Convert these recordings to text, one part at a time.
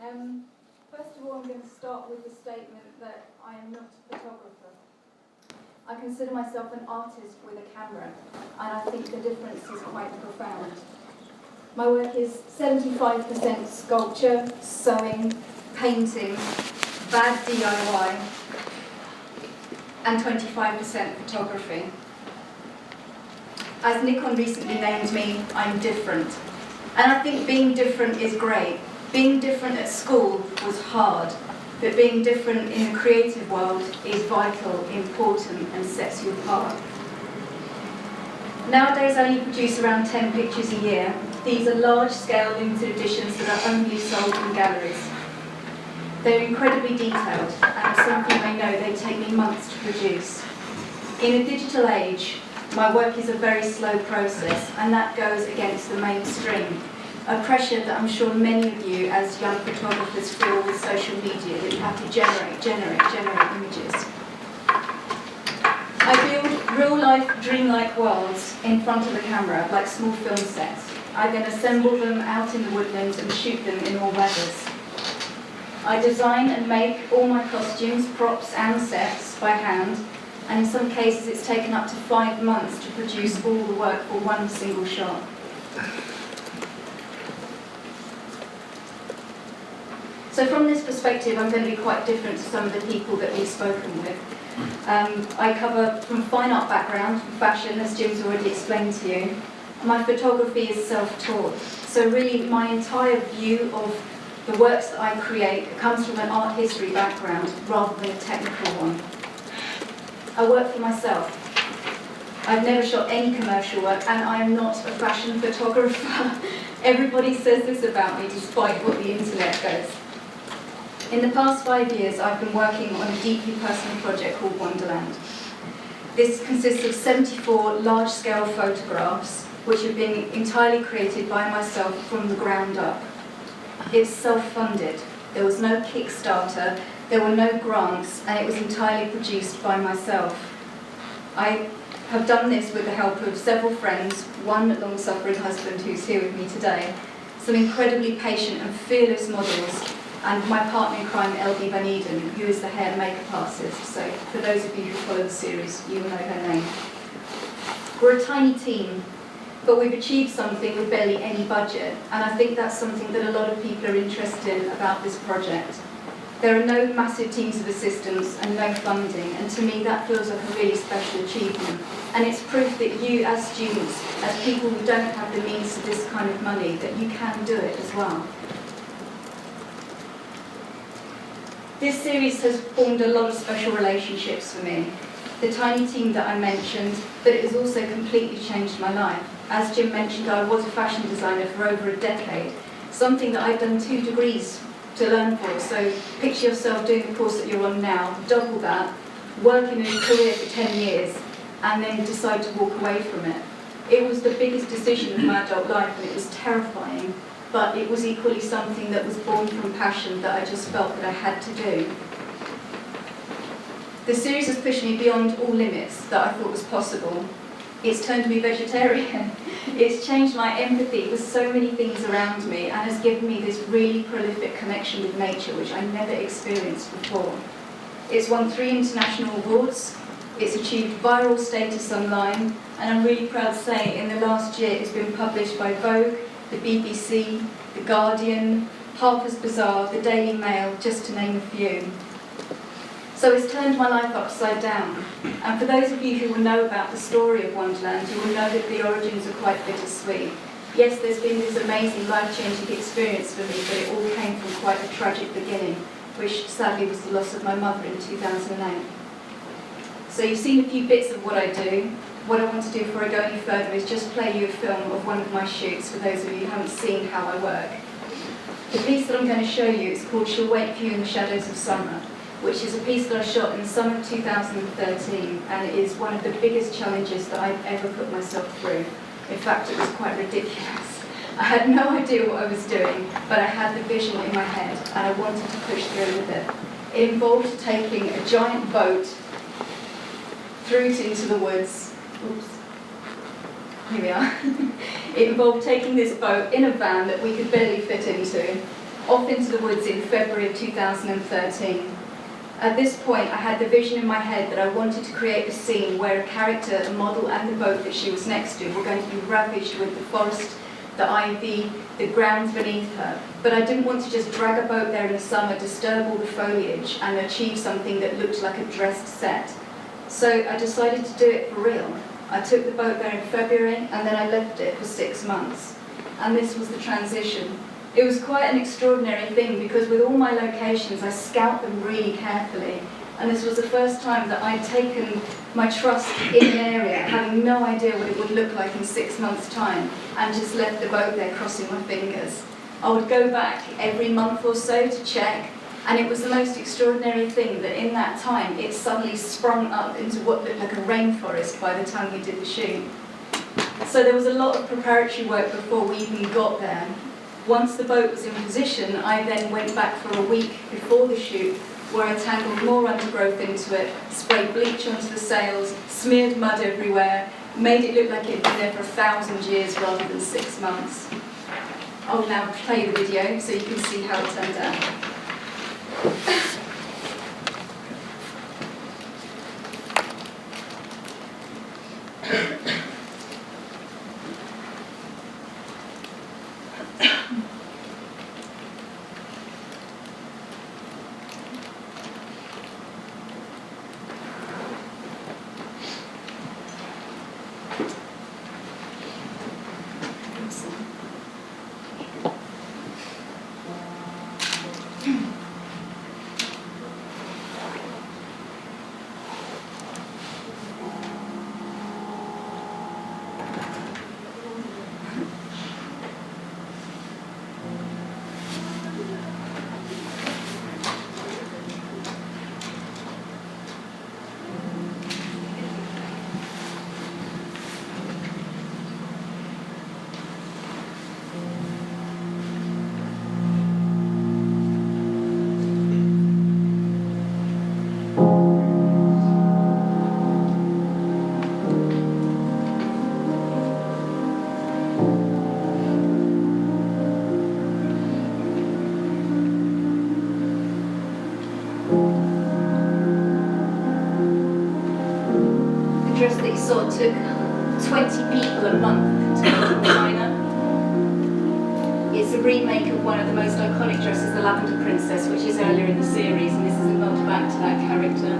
First of all, I'm going to start with the statement that I am not a photographer. I consider myself an artist with a camera, and I think the difference is quite profound. My work is 75% sculpture, sewing, painting, bad DIY, and 25% photography. As Nikon recently named me, I'm different. And I think being different is great. Being different at school was hard, but being different in the creative world is vital, important, and sets you apart. Nowadays I only produce around 10 pictures a year. These are large-scale limited editions that are only sold in galleries. They're incredibly detailed, and as some of you may know, they take me months to produce. In a digital age, my work is a very slow process, and that goes against the mainstream. A pressure that I'm sure many of you as young photographers feel with social media, that you have to generate images. I build real-life, dreamlike worlds in front of the camera, like small film sets. I then assemble them out in the woodlands and shoot them in all weathers. I design and make all my costumes, props and sets by hand, and in some cases it's taken up to 5 months to produce all the work for one single shot. So from this perspective, I'm going to be quite different to some of the people that we've spoken with. I cover from fine art background, from fashion, as Jim's already explained to you. My photography is self-taught, so really my entire view of the works that I create comes from an art history background rather than a technical one. I work for myself. I've never shot any commercial work, and I am not a fashion photographer. Everybody says this about me, despite what the internet goes. In the past 5 years, I've been working on a deeply personal project called Wonderland. This consists of 74 large-scale photographs, which have been entirely created by myself from the ground up. It's self-funded. There was no Kickstarter, there were no grants, and it was entirely produced by myself. I have done this with the help of several friends, one long-suffering husband who's here with me today, some incredibly patient and fearless models, and my partner in crime, LB Van Eden, who is the hair and makeup artist. So for those of you who follow the series, you will know her name. We're a tiny team, but we've achieved something with barely any budget, and I think that's something that a lot of people are interested in about this project. There are no massive teams of assistants and no funding, and to me that feels like a really special achievement. And it's proof that you as students, as people who don't have the means to this kind of money, that you can do it as well. This series has formed a lot of special relationships for me. The tiny team that I mentioned, but it has also completely changed my life. As Jim mentioned, I was a fashion designer for over a decade, something that I've done 2 degrees to learn for. So picture yourself doing the course that you're on now, double that, work in a career for 10 years, and then decide to walk away from it. It was the biggest decision of my adult life, and it was terrifying, but it was equally something that was born from passion that I just felt that I had to do. The series has pushed me beyond all limits that I thought was possible. It's turned me vegetarian. It's changed my empathy with so many things around me and has given me this really prolific connection with nature, which I never experienced before. It's won 3 international awards. It's achieved viral status online, and I'm really proud to say in the last year it's been published by Vogue, the BBC, The Guardian, Harper's Bazaar, the Daily Mail, just to name a few. So it's turned my life upside down. And for those of you who will know about the story of Wonderland, you will know that the origins are quite bittersweet. Yes, there's been this amazing life-changing experience for me, but it all came from quite a tragic beginning, which sadly was the loss of my mother in 2008. So you've seen a few bits of what I do. What I want to do before I go any further is just play you a film of one of my shoots for those of you who haven't seen how I work. The piece that I'm going to show you is called She'll Wait for You in the Shadows of Summer, which is a piece that I shot in the summer of 2013, and it is one of the biggest challenges that I've ever put myself through. In fact, it was quite ridiculous. I had no idea what I was doing, but I had the vision in my head, and I wanted to push through with it. It involved taking a giant boat through it into the woods. Oops. Here we are. It involved taking this boat in a van that we could barely fit into, off into the woods in February of 2013. At this point, I had the vision in my head that I wanted to create a scene where a character, a model, and the boat that she was next to were going to be ravaged with the forest, the ivy, the ground beneath her. But I didn't want to just drag a boat there in the summer, disturb all the foliage, and achieve something that looked like a dressed set. So I decided to do it for real. I took the boat there in February, and then I left it for 6 months. And this was the transition. It was quite an extraordinary thing because with all my locations, I scout them really carefully. And this was the first time that I'd taken my trust in an area, having no idea what it would look like in 6 months' time, and just left the boat there crossing my fingers. I would go back every month or so to check, and it was the most extraordinary thing that in that time, it suddenly sprung up into what looked like a rainforest by the time we did the shoot. So there was a lot of preparatory work before we even got there. Once the boat was in position, I then went back for a week before the shoot, where I tangled more undergrowth into it, sprayed bleach onto the sails, smeared mud everywhere, made it look like it had been there for 1,000 years rather than 6 months. I'll now play the video so you can see how it turned out. That you saw took 20 people a month to make in China. It's a remake of one of the most iconic dresses, the Lavender Princess, which is earlier in the series, and this is a nod back to that character.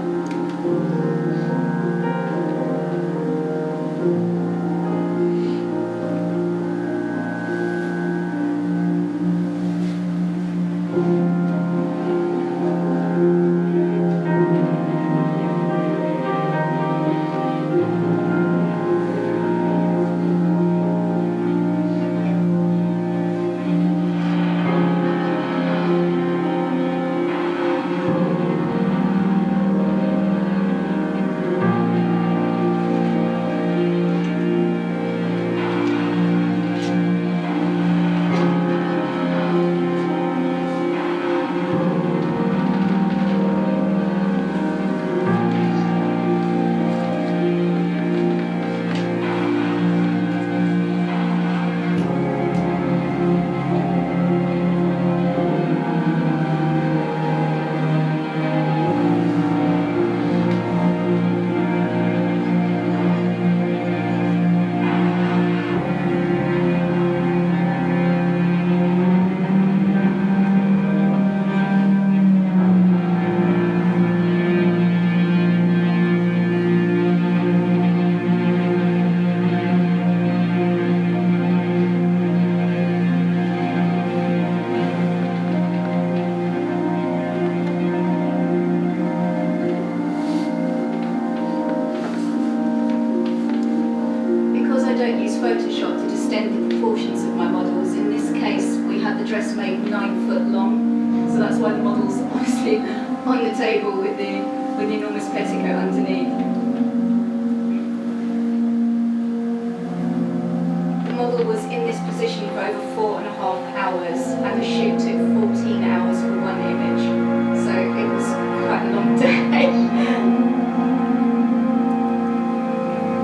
Photoshop to distend the proportions of my models. In this case, we had the dress made 9 foot long, so that's why the model's obviously on the table with the enormous petticoat underneath. The model was in this position for over 4.5 hours, and the shoot took 14 hours for one image, so it was quite a long day.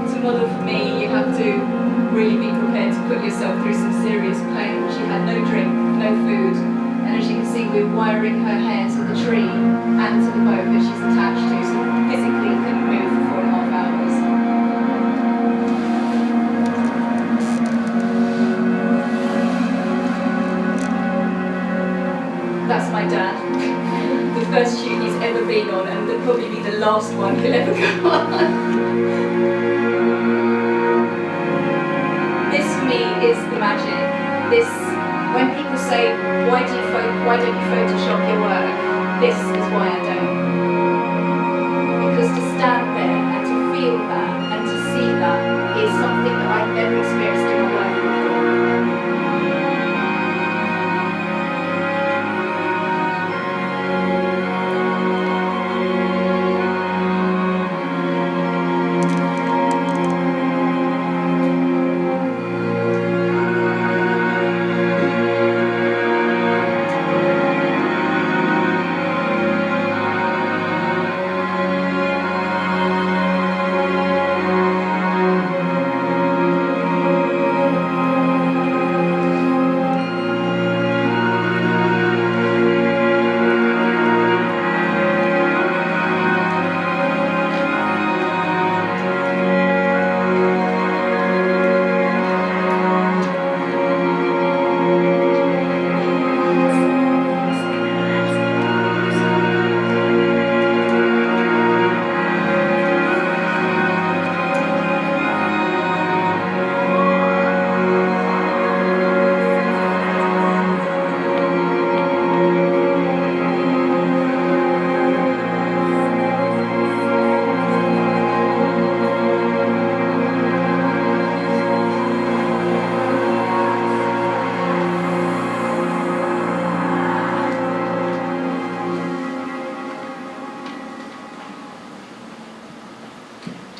To model for me, you have to really be prepared to put yourself through some serious pain. She had no drink, no food, and as you can physically we're wiring her hair to the tree and to the boat that she's attached to, so physically couldn't move for 4.5 hours. That's my dad. The first shoot he's ever been on, and will probably be the last one he'll ever go on. This for me is the magic. This, when people say, why don't you Photoshop your work? This is why I don't. Because to stand there and to feel that and to see that is something that I've never experienced in my life before.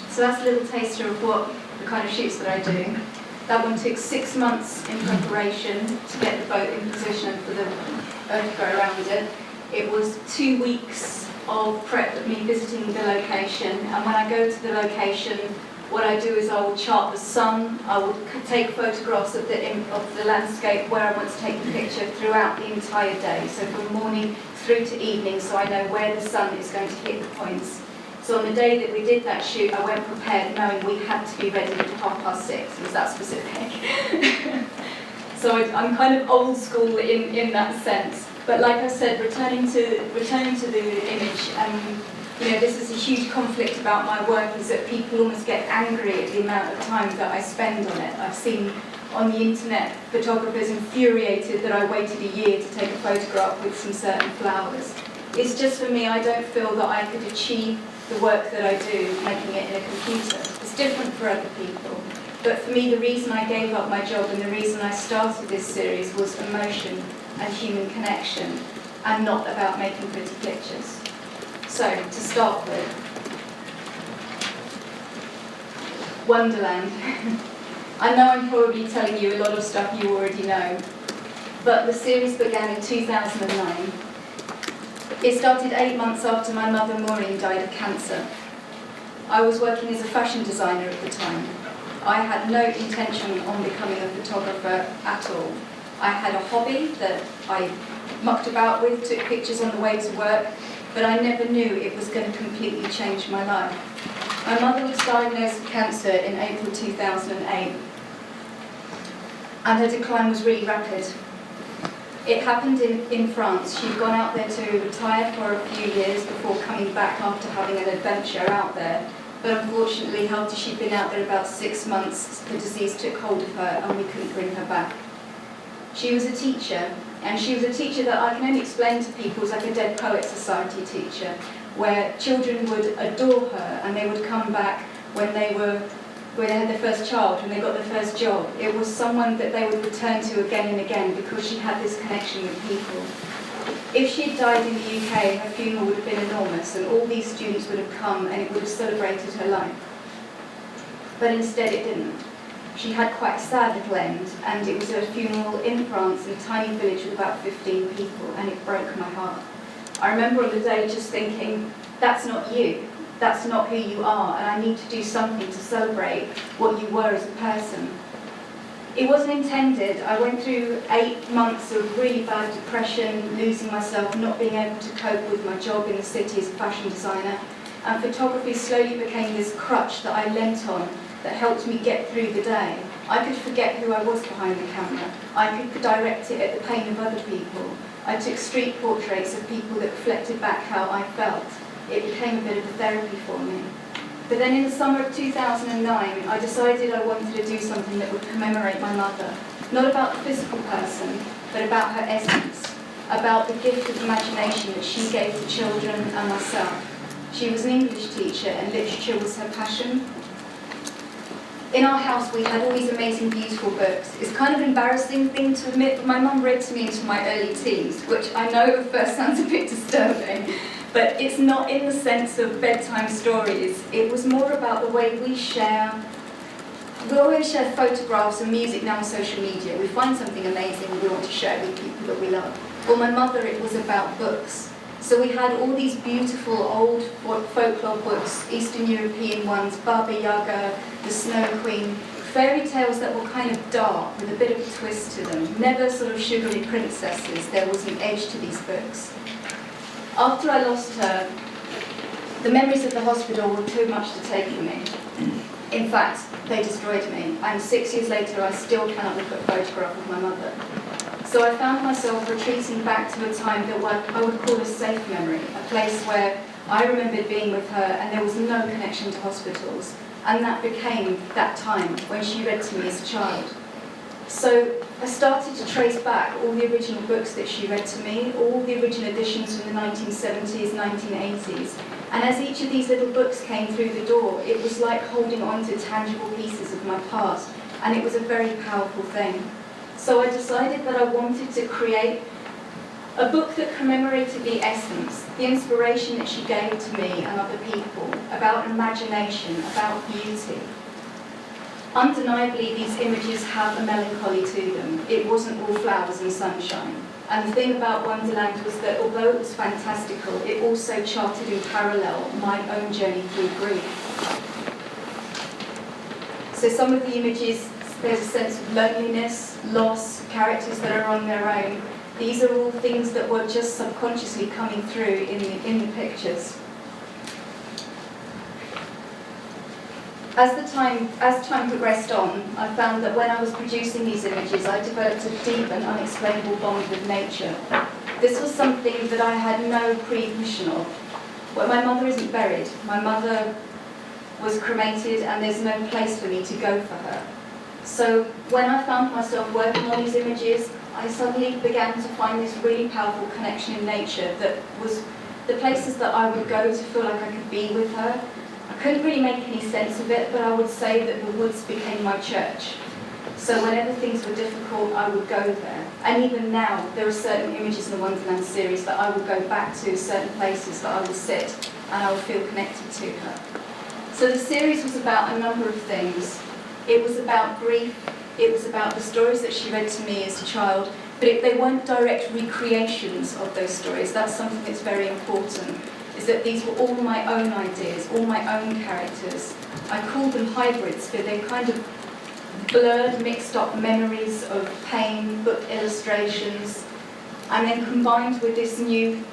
So that's a little taster of what the kind of shoots that I do. That one took 6 months in preparation to get the boat in position for the boat to go around it. It was 2 weeks of prep of me visiting the location, and when I go to the location, what I do is I will chart the sun, I will take photographs of the landscape where I want to take the picture throughout the entire day, so from morning through to evening, so I know where the sun is going to hit the points. So on the day that we did that shoot, I went prepared knowing we had to be ready at 6:30. It was that specific. So I'm kind of old school in that sense. But like I said, returning to the image, this is a huge conflict about my work, is that people almost get angry at the amount of time that I spend on it. I've seen on the internet photographers infuriated that I waited a year to take a photograph with some certain flowers. It's just for me, I don't feel that I could achieve the work that I do making it in a computer. It's different for other people. But for me, the reason I gave up my job and the reason I started this series was emotion and human connection, and not about making pretty pictures. So, to start with, Wonderland. I know I'm probably telling you a lot of stuff you already know, but the series began in 2009. It started 8 months after my mother Maureen died of cancer. I was working as a fashion designer at the time. I had no intention on becoming a photographer at all. I had a hobby that I mucked about with, took pictures on the way to work, but I never knew it was going to completely change my life. My mother was diagnosed with cancer in April 2008, and her decline was really rapid. It happened in France. She'd gone out there to retire for a few years before coming back after having an adventure out there. But unfortunately, after she'd been out there about 6 months, the disease took hold of her and we couldn't bring her back. She was a teacher, and she was a teacher that I can only explain to people as like a Dead Poets Society teacher, where children would adore her and they would come back when they had their first child, when they got their first job. It was someone that they would return to again and again because she had this connection with people. If she had died in the UK, her funeral would have been enormous and all these students would have come and it would have celebrated her life. But instead it didn't. She had quite a sad little end, and it was a funeral in France in a tiny village with about 15 people, and it broke my heart. I remember on the day just thinking, that's not you. That's not who you are, and I need to do something to celebrate what you were as a person. It wasn't intended. I went through 8 months of really bad depression, losing myself, not being able to cope with my job in the city as a fashion designer. And photography slowly became this crutch that I leant on that helped me get through the day. I could forget who I was behind the camera. I could direct it at the pain of other people. I took street portraits of people that reflected back how I felt. It became a bit of a therapy for me. But then in the summer of 2009, I decided I wanted to do something that would commemorate my mother. Not about the physical person, but about her essence, about the gift of imagination that she gave to children and myself. She was an English teacher and literature was her passion. In our house we had all these amazing, beautiful books. It's kind of an embarrassing thing to admit, but my mum read to me into my early teens, which I know at first sounds a bit disturbing. But it's not in the sense of bedtime stories. It was more about the way we share. We always share photographs and music now on social media. We find something amazing and we want to share it with people that we love. For my mother, it was about books. So we had all these beautiful old folklore books, Eastern European ones, Baba Yaga, the Snow Queen, fairy tales that were kind of dark with a bit of a twist to them. Never sort of sugary princesses. There was an edge to these books. After I lost her, the memories of the hospital were too much to take for me. In fact, they destroyed me, and 6 years later I still cannot look at a photograph of my mother. So I found myself retreating back to a time that I would call a safe memory, a place where I remembered being with her and there was no connection to hospitals, and that became that time when she read to me as a child. So I started to trace back all the original books that she read to me, all the original editions from the 1970s, 1980s. And as each of these little books came through the door, it was like holding on to tangible pieces of my past, and it was a very powerful thing. So I decided that I wanted to create a book that commemorated the essence, the inspiration that she gave to me and other people, about imagination, about beauty. Undeniably, these images have a melancholy to them. It wasn't all flowers and sunshine. And the thing about Wonderland was that although it was fantastical, it also charted in parallel my own journey through grief. So some of the images, there's a sense of loneliness, loss, characters that are on their own. These are all things that were just subconsciously coming through in the pictures. As time progressed on, I found that when I was producing these images, I developed a deep and unexplainable bond with nature. This was something that I had no pre-vision of. Well, my mother isn't buried. My mother was cremated and there's no place for me to go for her. So when I found myself working on these images, I suddenly began to find this really powerful connection in nature that was the places that I would go to feel like I could be with her. I couldn't really make any sense of it, but I would say that the woods became my church. So whenever things were difficult, I would go there. And even now, there are certain images in the Wonderland series that I would go back to, certain places that I would sit and I would feel connected to her. So the series was about a number of things. It was about grief, it was about the stories that she read to me as a child, but they weren't direct recreations of those stories. That's something that's very important, is that these were all my own ideas, all my own characters. I call them hybrids, but they're kind of blurred, mixed up memories of pain, book illustrations, and then combined with this new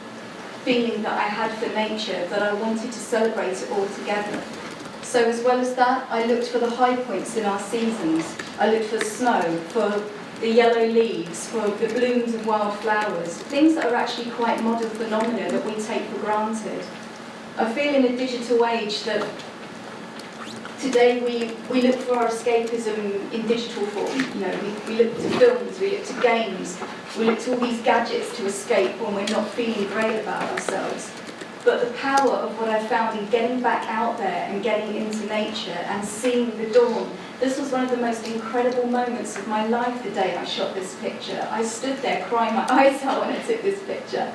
feeling that I had for nature, that I wanted to celebrate it all together. So as well as that, I looked for the high points in our seasons. I looked for snow, for the yellow leaves, for the blooms of wildflowers, things that are actually quite modern phenomena that we take for granted. I feel in a digital age that today we look for our escapism in digital form. You know, we look to films, we look to games, we look to all these gadgets to escape when we're not feeling great about ourselves. But the power of what I found in getting back out there and getting into nature and seeing the dawn, this was one of the most incredible moments of my life the day I shot this picture. I stood there crying my eyes out when I took this picture.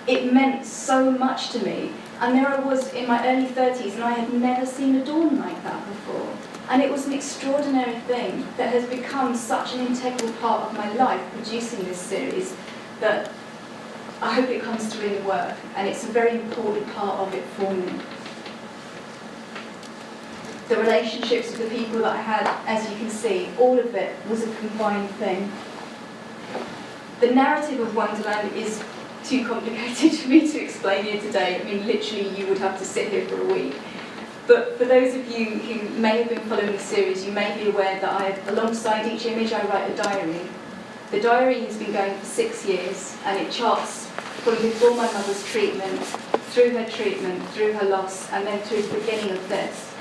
It meant so much to me. And there I was in my early 30s and I had never seen a dawn like that before. And it was an extraordinary thing that has become such an integral part of my life, producing this series, that I hope it comes through in the work, and it's a very important part of it for me. the relationships with the people that I had, as you can see, all of it was a combined thing. The narrative of Wonderland is too complicated for me to explain here today. I mean, literally, you would have to sit here for a week. But for those of you who may have been following the series, you may be aware that alongside each image, I write a diary. The diary has been going for 6 years, and it charts from before my mother's treatment, through her loss, and then through the beginning of this.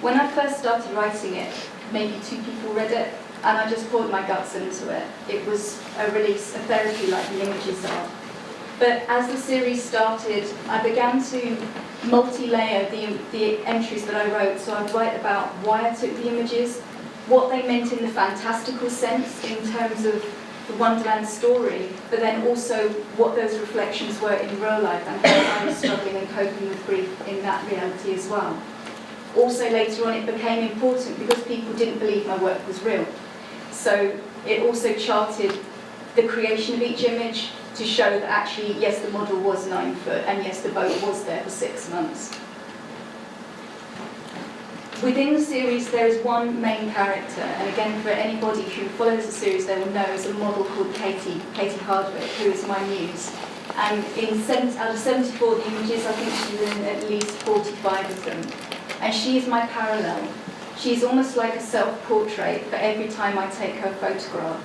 When I first started writing it, maybe 2 people read it, and I just poured my guts into it. It was a release, a therapy like the images are. But as the series started, I began to multi-layer the entries that I wrote. So I'd write about why I took the images, what they meant in the fantastical sense in terms of the Wonderland story, but then also what those reflections were in real life and how I was struggling and coping with grief in that reality as well. Also later on it became important because people didn't believe my work was real. So it also charted the creation of each image to show that actually, yes, the model was 9 foot, and yes, the boat was there for 6 months. Within the series, there is one main character, and again, for anybody who follows the series, they will know is a model called Katie Hardwick, who is my muse. And out of 74 the images, I think she's in at least 45 of them. And she is my parallel. She's almost like a self-portrait for every time I take her photograph.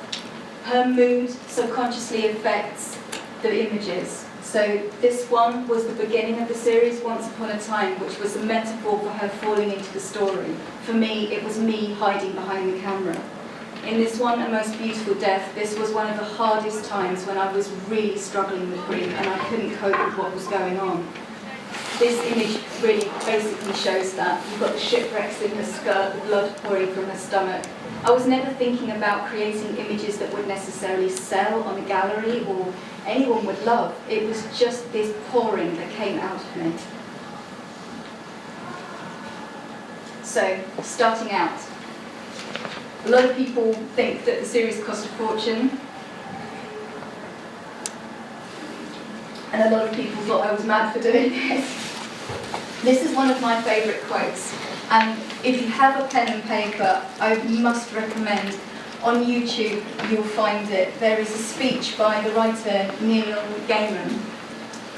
Her mood subconsciously affects the images. So this one was the beginning of the series, Once Upon a Time, which was a metaphor for her falling into the story. For me, it was me hiding behind the camera. In this one, A Most Beautiful Death, this was one of the hardest times when I was really struggling with grief and I couldn't cope with what was going on. This image really basically shows that. You've got the shipwrecks in her skirt, the blood pouring from her stomach. I was never thinking about creating images that would necessarily sell on a gallery or anyone would love. It was just this pouring that came out of me. So, starting out. A lot of people think that the series cost a fortune. And a lot of people thought I was mad for doing this. This is one of my favourite quotes. And if you have a pen and paper, I must recommend, on YouTube you'll find it. There is a speech by the writer Neil Gaiman.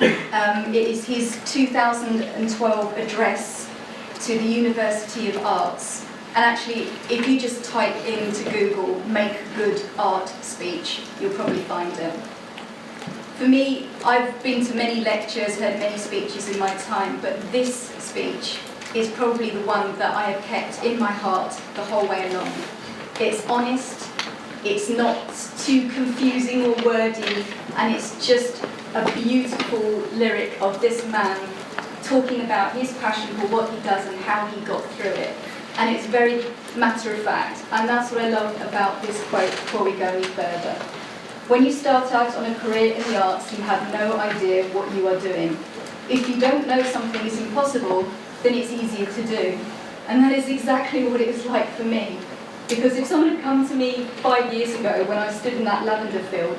It is his 2012 address to the University of Arts. And actually, if you just type into Google, "make good art speech," you'll probably find it. For me, I've been to many lectures, heard many speeches in my time, but this speech is probably the one that I have kept in my heart the whole way along. It's honest, it's not too confusing or wordy, and it's just a beautiful lyric of this man talking about his passion for what he does and how he got through it. And it's very matter of fact, and that's what I love about this quote before we go any further. When you start out on a career in the arts, you have no idea what you are doing. If you don't know something is impossible, then it's easier to do. And that is exactly what it was like for me. Because if someone had come to me 5 years ago when I stood in that lavender field,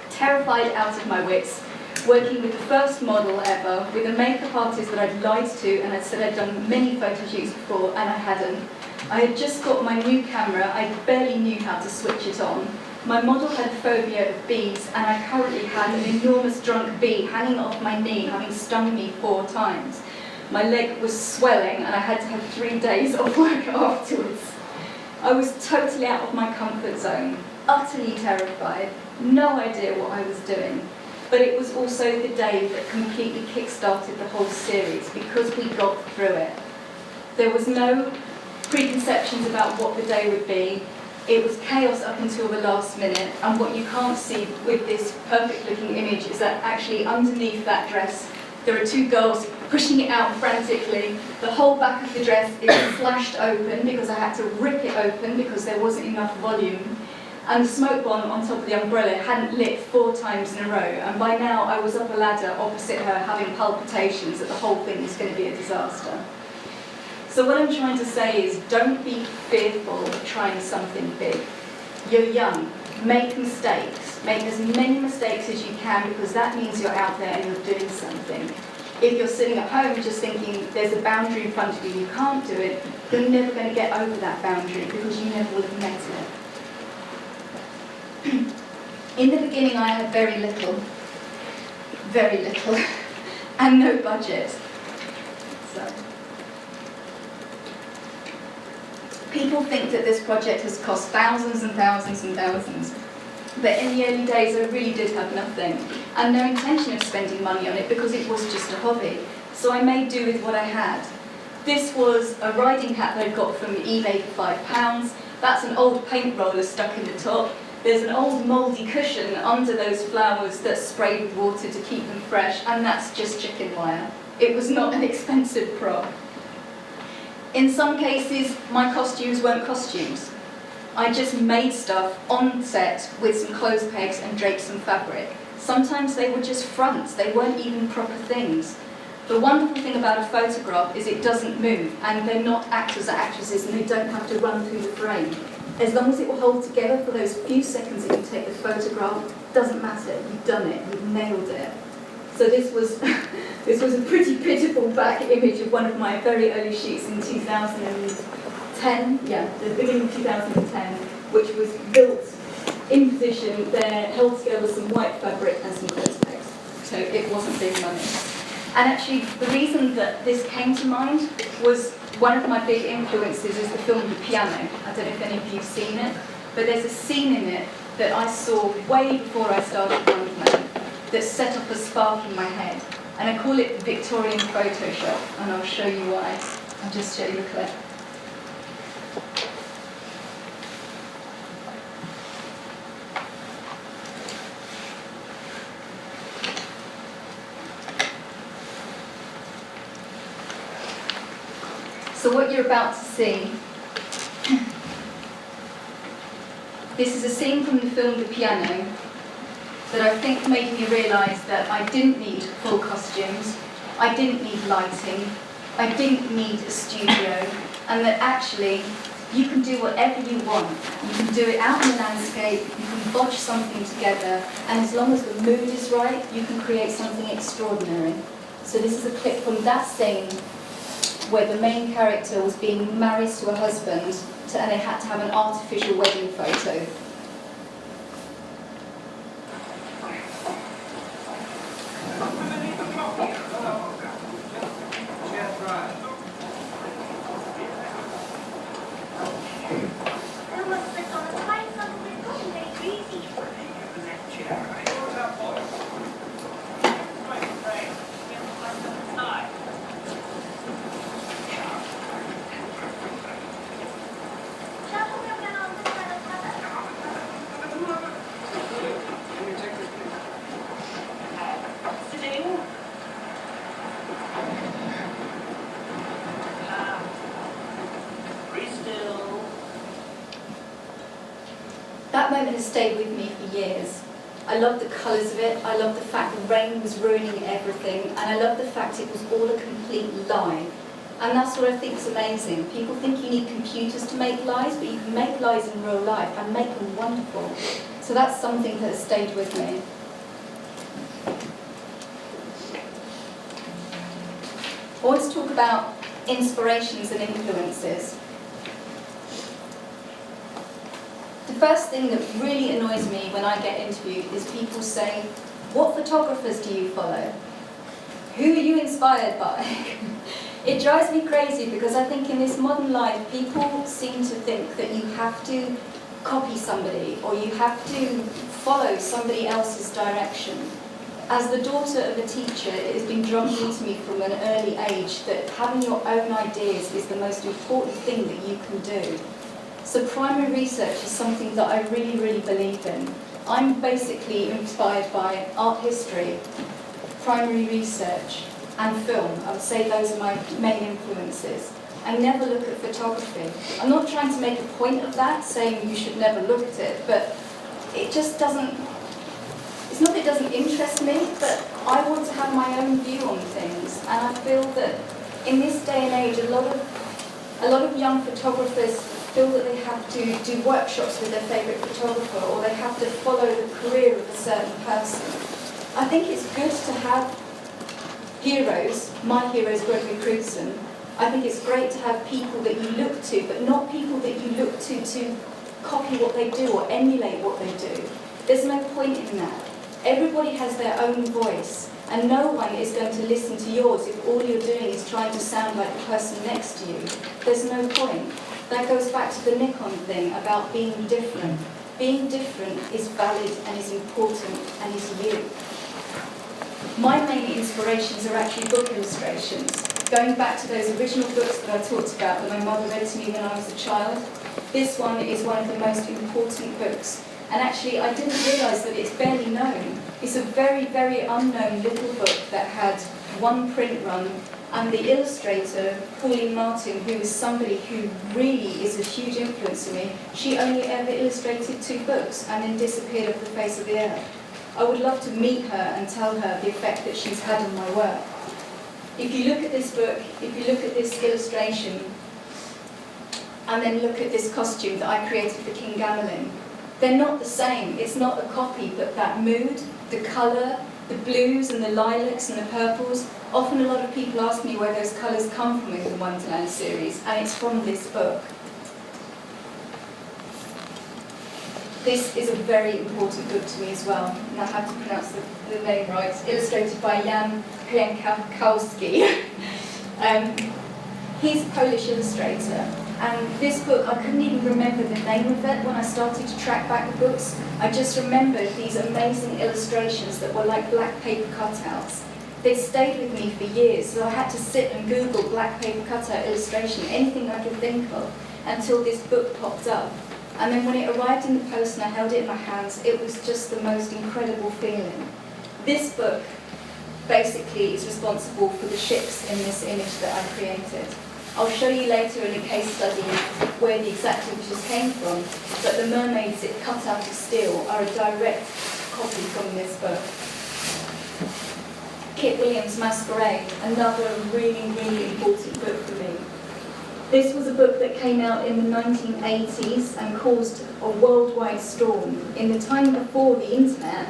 terrified out of my wits, working with the first model ever, with a makeup artist that I'd lied to and I'd said I'd done many photo shoots before, and I hadn't. I had just got my new camera, I barely knew how to switch it on. My model had a phobia of bees, and I currently had an enormous drunk bee hanging off my knee, having stung me 4 times. My leg was swelling, and I had to have 3 days off work afterwards. I was totally out of my comfort zone, utterly terrified, no idea what I was doing. But it was also the day that completely kick-started the whole series, because we got through it. There was no preconceptions about what the day would be. It was chaos up until the last minute, and what you can't see with this perfect-looking image is that actually underneath that dress, there are 2 girls pushing it out frantically. The whole back of the dress is slashed open because I had to rip it open because there wasn't enough volume. And the smoke bomb on top of the umbrella hadn't lit 4 times in a row, and by now I was up a ladder opposite her having palpitations that the whole thing was going to be a disaster. So what I'm trying to say is, don't be fearful of trying something big. You're young, make mistakes. Make as many mistakes as you can, because that means you're out there and you're doing something. If you're sitting at home just thinking there's a boundary in front of you, you can't do it, you're never going to get over that boundary because you never will have met it. In the beginning, I had very little, and no budget. So, people think that this project has cost thousands and thousands and thousands. But in the early days, I really did have nothing, and no intention of spending money on it because it was just a hobby. So I made do with what I had. This was a riding hat that I got from eBay for £5. That's an old paint roller stuck in the top. There's an old mouldy cushion under those flowers that's sprayed with water to keep them fresh, and that's just chicken wire. It was not an expensive prop. In some cases, my costumes weren't costumes. I just made stuff on set with some clothes pegs and draped some fabric. Sometimes they were just fronts, they weren't even proper things. The wonderful thing about a photograph is it doesn't move, and they're not actors or actresses, and they don't have to run through the frame. As long as it will hold together for those few seconds that you take the photograph, doesn't matter, you've done it, you've nailed it. So this was a pretty pitiful back image of one of my very early shoots in 2010, the beginning of 2010, which was built in position there, held together with some white fabric and some clothes pegs. So it wasn't big money. And actually, the reason that this came to mind was one of my big influences is the film The Piano. I don't know if any of you have seen it, but there's a scene in it that I saw way before I started Running Man that set off a spark in my head. And I call it the Victorian Photoshop, and I'll show you why. I'll just show you the clip. So what you're about to see, this is a scene from the film The Piano that I think made me realise that I didn't need full costumes, I didn't need lighting, I didn't need a studio, and that actually you can do whatever you want. You can do it out in the landscape, you can bodge something together, and as long as the mood is right, you can create something extraordinary. So this is a clip from that scene where the main character was being married to a husband and they had to have an artificial wedding photo. That moment has stayed with me for years. I love the colours of it, I love the fact the rain was ruining everything, and I love the fact it was all a complete lie. And that's what I think is amazing. People think you need computers to make lies, but you can make lies in real life and make them wonderful. So that's something that has stayed with me. I want to talk about inspirations and influences. The first thing that really annoys me when I get interviewed is people say, "What photographers do you follow? Who are you inspired by?" It drives me crazy because I think in this modern life, people seem to think that you have to copy somebody or you have to follow somebody else's direction. As the daughter of a teacher, it has been drummed into me from an early age that having your own ideas is the most important thing that you can do. So primary research is something that I really, really believe in. I'm basically inspired by art history, primary research, and film. I would say those are my main influences. I never look at photography. I'm not trying to make a point of that, saying you should never look at it, but it just doesn't, it's not that it doesn't interest me, but I want to have my own view on things. And I feel that in this day and age, a lot of young photographers feel that they have to do workshops with their favourite photographer, or they have to follow the career of a certain person. I think it's good to have heroes, my hero is Gregory Crewdson. I think it's great to have people that you look to, but not people that you look to copy what they do or emulate what they do. There's no point in that. Everybody has their own voice, and no one is going to listen to yours if all you're doing is trying to sound like the person next to you. There's no point. That goes back to the Nikon thing about being different. Being different is valid and is important and is you. My main inspirations are actually book illustrations. Going back to those original books that I talked about that my mother read to me when I was a child, this one is one of the most important books. And actually, I didn't realise that it's barely known. It's a very, very unknown little book that had one print run, and the illustrator, Pauline Martin, who is somebody who really is a huge influence on me, she only ever illustrated 2 books and then disappeared off the face of the earth. I would love to meet her and tell her the effect that she's had on my work. If you look at this book, if you look at this illustration, and then look at this costume that I created for King Gamelin, they're not the same. It's not a copy, but that mood, the colour, the blues and the lilacs and the purples. Often a lot of people ask me where those colours come from in the Wonderland series, and it's from this book. This is a very important book to me as well, and I have to pronounce the name right. It's illustrated by Jan Pienkowski. He's a Polish illustrator, and this book, I couldn't even remember the name of it when I started to track back the books. I just remembered these amazing illustrations that were like black paper cutouts. They stayed with me for years, so I had to sit and Google black paper cutout illustration, anything I could think of, until this book popped up. And then when it arrived in the post and I held it in my hands, it was just the most incredible feeling. This book basically is responsible for the ships in this image that I created. I'll show you later in a case study where the exact images came from, but the mermaids it cut out of steel are a direct copy from this book. Kit Williams' Masquerade, another really, really important book for me. This was a book that came out in the 1980s and caused a worldwide storm. In the time before the internet,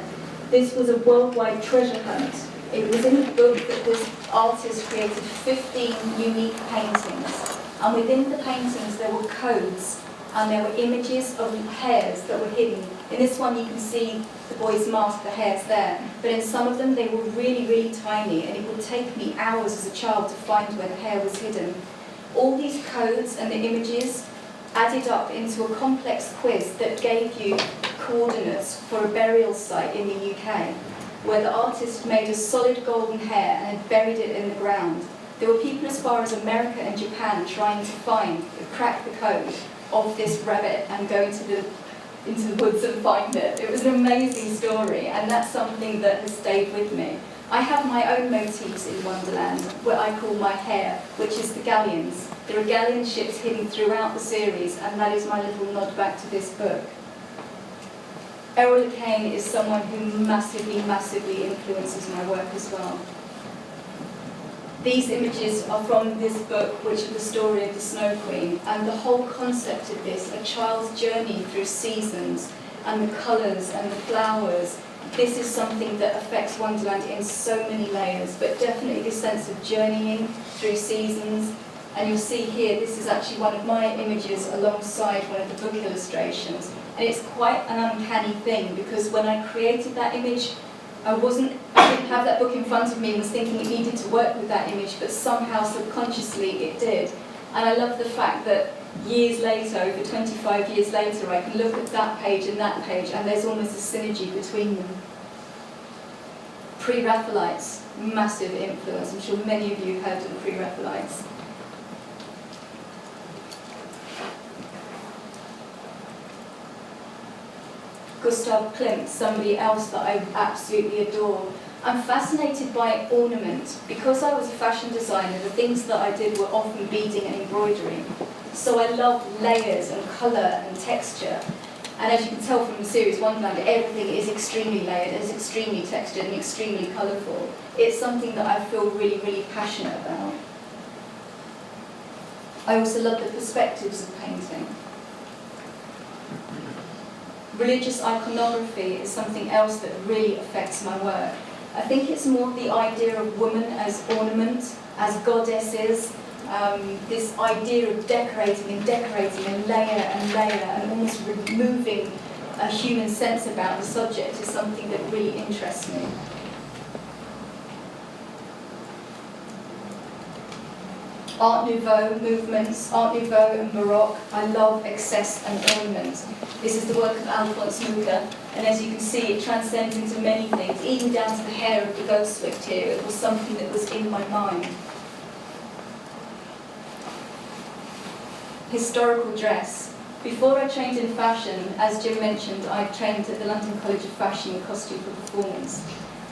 this was a worldwide treasure hunt. It was in a book that this artist created 15 unique paintings. And within the paintings there were codes and there were images of hairs that were hidden. In this one you can see the boy's mask, the hair's there. But in some of them they were really, really tiny, and it would take me hours as a child to find where the hair was hidden. All these codes and the images added up into a complex quiz that gave you coordinates for a burial site in the UK, where the artist made a solid golden hair and had buried it in the ground. There were people as far as America and Japan trying to crack the code of this rabbit and go into the woods and find it. It was an amazing story, and that's something that has stayed with me. I have my own motifs in Wonderland, what I call my hair, which is the galleons. There are galleon ships hidden throughout the series, and that is my little nod back to this book. Errol Kane is someone who massively, massively influences my work as well. These images are from this book, which is the story of the Snow Queen, and the whole concept of this, a child's journey through seasons, and the colours and the flowers. This is something that affects Wonderland in so many layers, but definitely this sense of journeying through seasons. And you'll see here, this is actually one of my images alongside one of the book illustrations. And it's quite an uncanny thing, because when I created that image, I didn't have that book in front of me and was thinking it needed to work with that image, but somehow subconsciously it did. And I love the fact that years later, over 25 years later, I can look at that page, and there's almost a synergy between them. Pre-Raphaelites, massive influence. I'm sure many of you have heard of Pre-Raphaelites. Gustav Klimt, somebody else that I absolutely adore. I'm fascinated by ornament. Because I was a fashion designer, the things that I did were often beading and embroidery. So I love layers and colour and texture. And as you can tell from the series Wonderland, everything is extremely layered, is extremely textured and extremely colourful. It's something that I feel really, really passionate about. I also love the perspectives of painting. Religious iconography is something else that really affects my work. I think it's more the idea of woman as ornament, as goddesses, this idea of decorating and layer and almost removing a human sense about the subject is something that really interests me. Art Nouveau movements, Art Nouveau and Baroque, I love excess and ornament. This is the work of Alphonse Mucha, and as you can see, it transcends into many things, even down to the hair of the ghost swift here. It was something that was in my mind. Historical dress. Before I trained in fashion, as Jim mentioned, I trained at the London College of Fashion in Costume for Performance.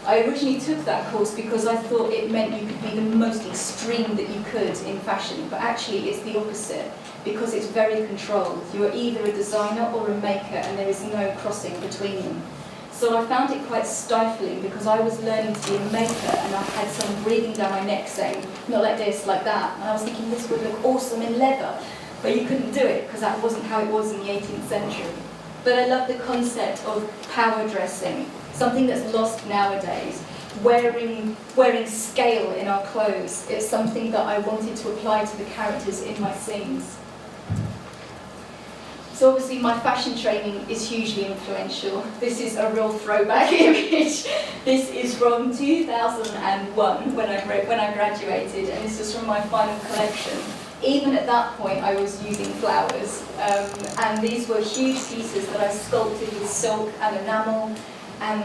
I originally took that course because I thought it meant you could be the most extreme that you could in fashion, but actually it's the opposite, because it's very controlled. You are either a designer or a maker, and there is no crossing between them. So I found it quite stifling, because I was learning to be a maker, and I had someone breathing down my neck saying, not like this, like that, and I was thinking this would look awesome in leather, but you couldn't do it, because that wasn't how it was in the 18th century. But I love the concept of power dressing, something that's lost nowadays. Wearing scale in our clothes is something that I wanted to apply to the characters in my scenes. So obviously my fashion training is hugely influential. This is a real throwback image. This is from 2001 when I graduated, and this was from my final collection. Even at that point I was using flowers, and these were huge pieces that I sculpted with silk and enamel, and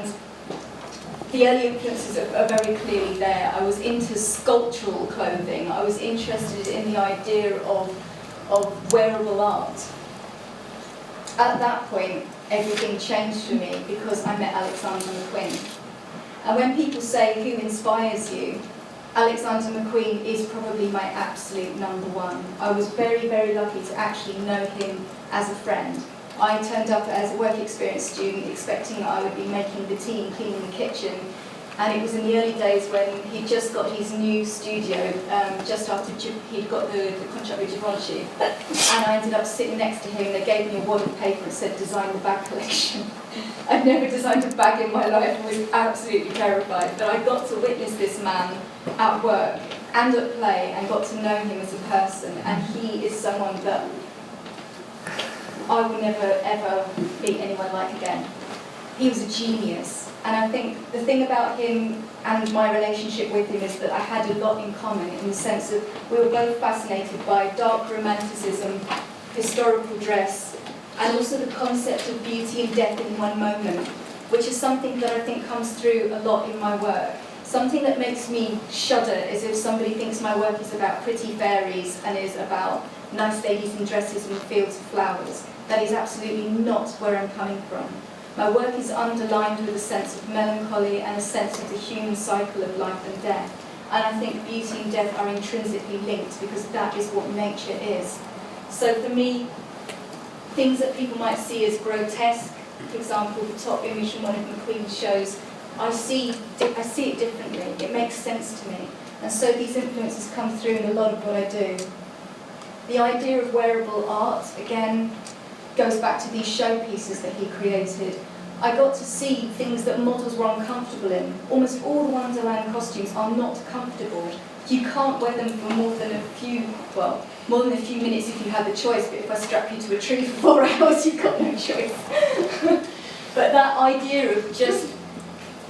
the early influences are very clearly there. I was into sculptural clothing. I was interested in the idea of wearable art. At that point, everything changed for me because I met Alexander McQueen. And when people say, who inspires you? Alexander McQueen is probably my absolute number one. I was very, very lucky to actually know him as a friend. I turned up as a work experience student expecting that I would be making the tea and cleaning the kitchen, and it was in the early days when he'd just got his new studio, just after he'd got the contract with Givenchy, and I ended up sitting next to him. They gave me a wad of paper and said, design the bag collection. I'd never designed a bag in my life and was absolutely terrified, but I got to witness this man at work and at play and got to know him as a person, and he is someone that I will never ever meet anyone like again. He was a genius, and I think the thing about him and my relationship with him is that I had a lot in common, in the sense of we were both fascinated by dark romanticism, historical dress, and also the concept of beauty and death in one moment, which is something that I think comes through a lot in my work. Something that makes me shudder is if somebody thinks my work is about pretty fairies and is about nice ladies in dresses and fields of flowers. That is absolutely not where I'm coming from. My work is underlined with a sense of melancholy and a sense of the human cycle of life and death. And I think beauty and death are intrinsically linked, because that is what nature is. So for me, things that people might see as grotesque, for example, the top image from one of McQueen's shows, I see it differently. It makes sense to me. And so these influences come through in a lot of what I do. The idea of wearable art, again, goes back to these showpieces that he created. I got to see things that models were uncomfortable in. Almost all the Wonderland costumes are not comfortable. You can't wear them for more than a few minutes if you had the choice, but if I strap you to a tree for 4 hours, you've got no choice. But that idea of just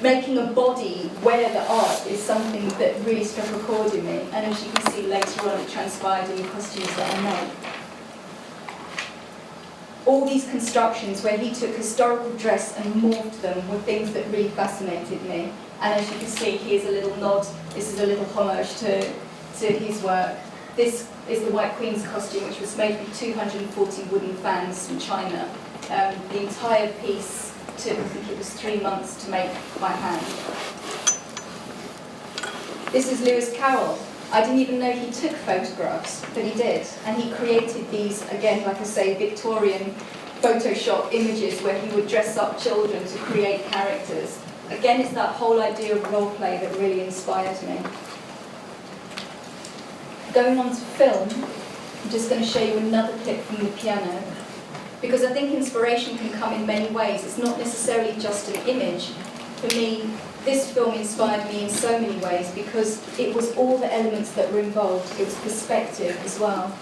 making a body wear the art is something that really struck a chord in me, and as you can see later on, it transpired in the costumes that I made. All these constructions where he took historical dress and morphed them were things that really fascinated me. And as you can see, here's a little nod, this is a little homage to his work. This is the White Queen's costume, which was made with 240 wooden fans from China. The entire piece took, I think it was 3 months to make by hand. This is Lewis Carroll. I didn't even know he took photographs, but he did. And he created these, again, like I say, Victorian Photoshop images where he would dress up children to create characters. Again, it's that whole idea of role play that really inspired me. Going on to film, I'm just going to show you another clip from the piano, because I think inspiration can come in many ways. It's not necessarily just an image. for me, this film inspired me in so many ways because it was all the elements that were involved. It was perspective as well.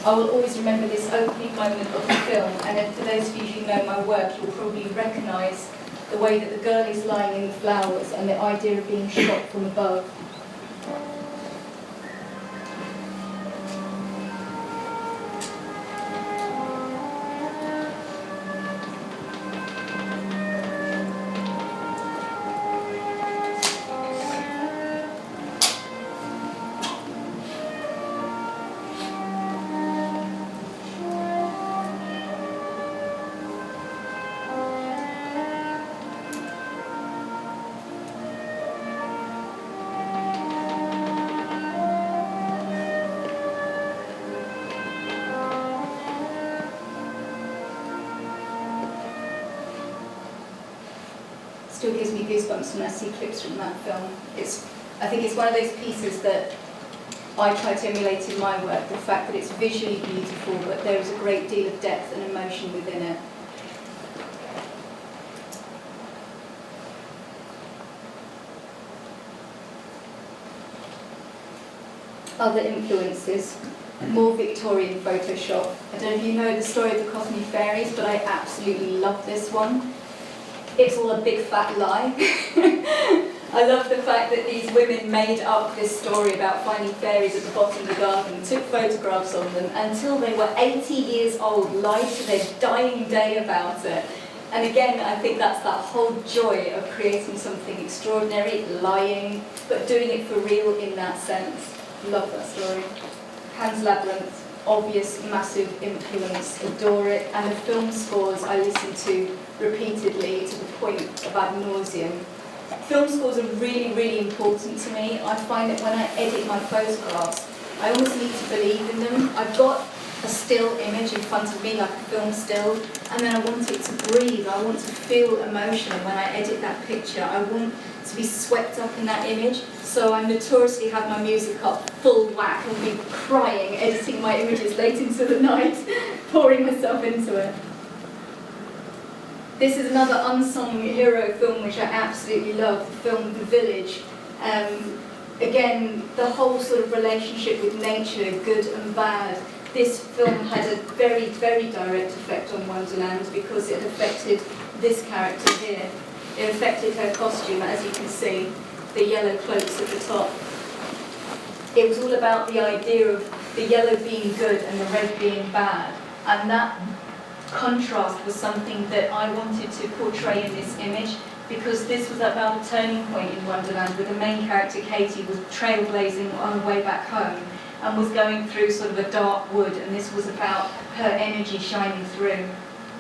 I will always remember this opening moment of the film, and then for those of you who know my work, you'll probably recognise the way that the girl is lying in the flowers and the idea of being shot from above. Still gives me goosebumps when I see clips from that film. I think it's one of those pieces that I try to emulate in my work, the fact that it's visually beautiful, but there is a great deal of depth and emotion within it. Other influences, more Victorian Photoshop. I don't know if you know the story of the Cockney Fairies, but I absolutely love this one. It's all a big fat lie. I love the fact that these women made up this story about finding fairies at the bottom of the garden, took photographs of them until they were 80 years old, lied to their dying day about it. And again, I think that's that whole joy of creating something extraordinary, lying, but doing it for real in that sense. Love that story. Pan's Labyrinth, obvious, massive influence, adore it. And the film scores I listen to repeatedly to the point of ad nauseum. Film scores are really, really important to me. I find that when I edit my photographs, I almost need to believe in them. I've got a still image in front of me, like a film still, and then I want it to breathe. I want to feel emotion when I edit that picture. I want to be swept up in that image. So I notoriously have my music up full whack and be crying, editing my images late into the night, pouring myself into it. This is another unsung hero film which I absolutely love, the film The Village. Again, the whole sort of relationship with nature, good and bad. This film had a very, very direct effect on Wonderland because it affected this character here. It affected her costume, as you can see, the yellow cloaks at the top. It was all about the idea of the yellow being good and the red being bad. And that contrast was something that I wanted to portray in this image because this was about a turning point in Wonderland where the main character, Katie, was trailblazing on her way back home and was going through sort of a dark wood, and this was about her energy shining through.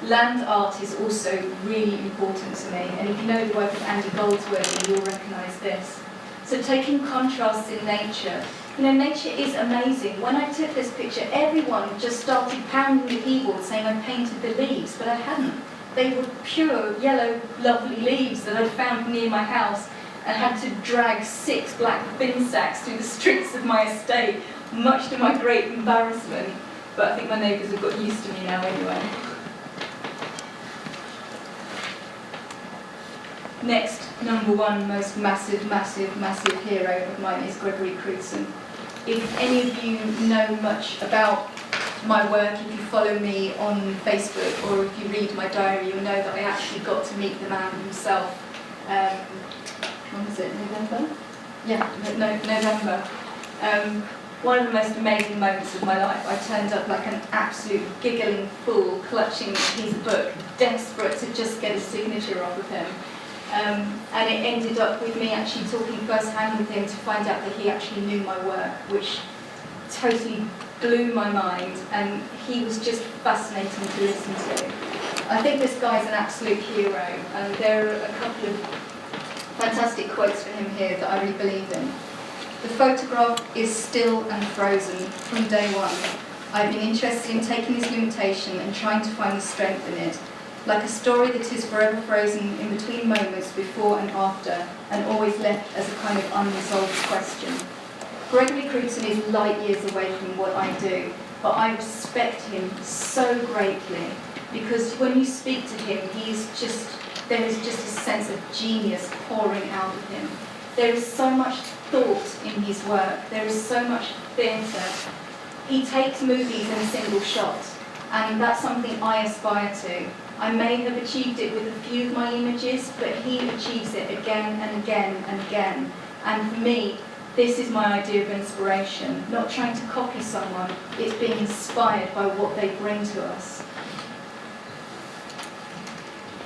Land art is also really important to me, and if you know the work of Andy Goldsworthy, you'll recognise this. So taking contrasts in nature. You know, nature is amazing. When I took this picture, everyone just started pounding the keyboard saying I painted the leaves, but I hadn't. They were pure, yellow, lovely leaves that I'd found near my house and had to drag 6 black bin sacks through the streets of my estate, much to my great embarrassment. But I think my neighbours have got used to me now anyway. Next, number one most massive hero of mine is Gregory Crutzen. If any of you know much about my work, if you follow me on Facebook or if you read my diary, you'll know that I actually got to meet the man himself. When was it? November? Yeah, November. One of the most amazing moments of my life. I turned up like an absolute giggling fool, clutching his book, desperate to just get a signature off of him. And it ended up with me actually talking firsthand with him to find out that he actually knew my work, which totally blew my mind, and he was just fascinating to listen to. I think this guy's an absolute hero, and there are a couple of fantastic quotes from him here that I really believe in. The photograph is still and frozen from day one. I've been interested in taking this limitation and trying to find the strength in it, like a story that is forever frozen in between moments before and after, and always left as a kind of unresolved question. Gregory Crutzen is light years away from what I do, but I respect him so greatly, because when you speak to him, he's just there is just a sense of genius pouring out of him. There is so much thought in his work. There is so much theatre. He takes movies in a single shot, and that's something I aspire to. I may have achieved it with a few of my images, but he achieves it again and again and again. And for me, this is my idea of inspiration. Not trying to copy someone, it's being inspired by what they bring to us.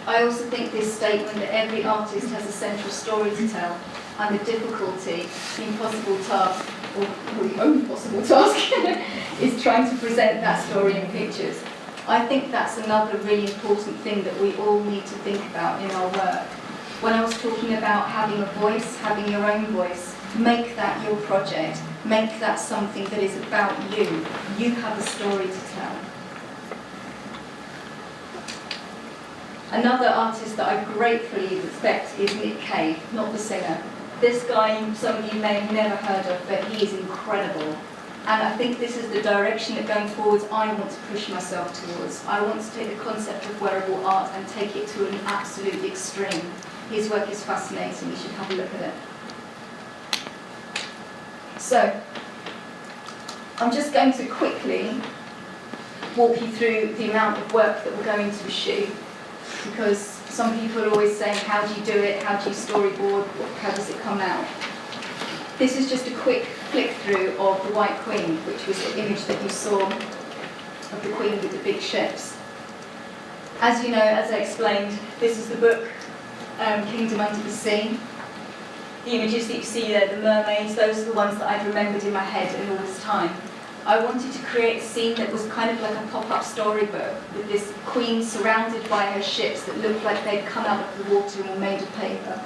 I also think this statement that every artist has a central story to tell, and the difficulty, the impossible task, or the only possible task, is trying to present that story in pictures. I think that's another really important thing that we all need to think about in our work. When I was talking about having a voice, having your own voice, make that your project, make that something that is about you. You have a story to tell. Another artist that I gratefully respect is Nick Cave, not the singer. This guy, some of you may have never heard of, but he is incredible. And I think this is the direction that going forwards I want to push myself towards. I want to take the concept of wearable art and take it to an absolute extreme. His work is fascinating, you should have a look at it. So, I'm just going to quickly walk you through the amount of work that we're going to shoot, because some people are always saying, how do you do it, how do you storyboard, how does it come out? This is just a quick flick through of the White Queen, which was the image that you saw of the Queen with the big ships. As you know, as I explained, this is the book, Kingdom Under the Sea. The images that you see there, the mermaids, those are the ones that I've remembered in my head in all this time. I wanted to create a scene that was kind of like a pop-up storybook, with this queen surrounded by her ships that looked like they'd come out of the water and were made of paper.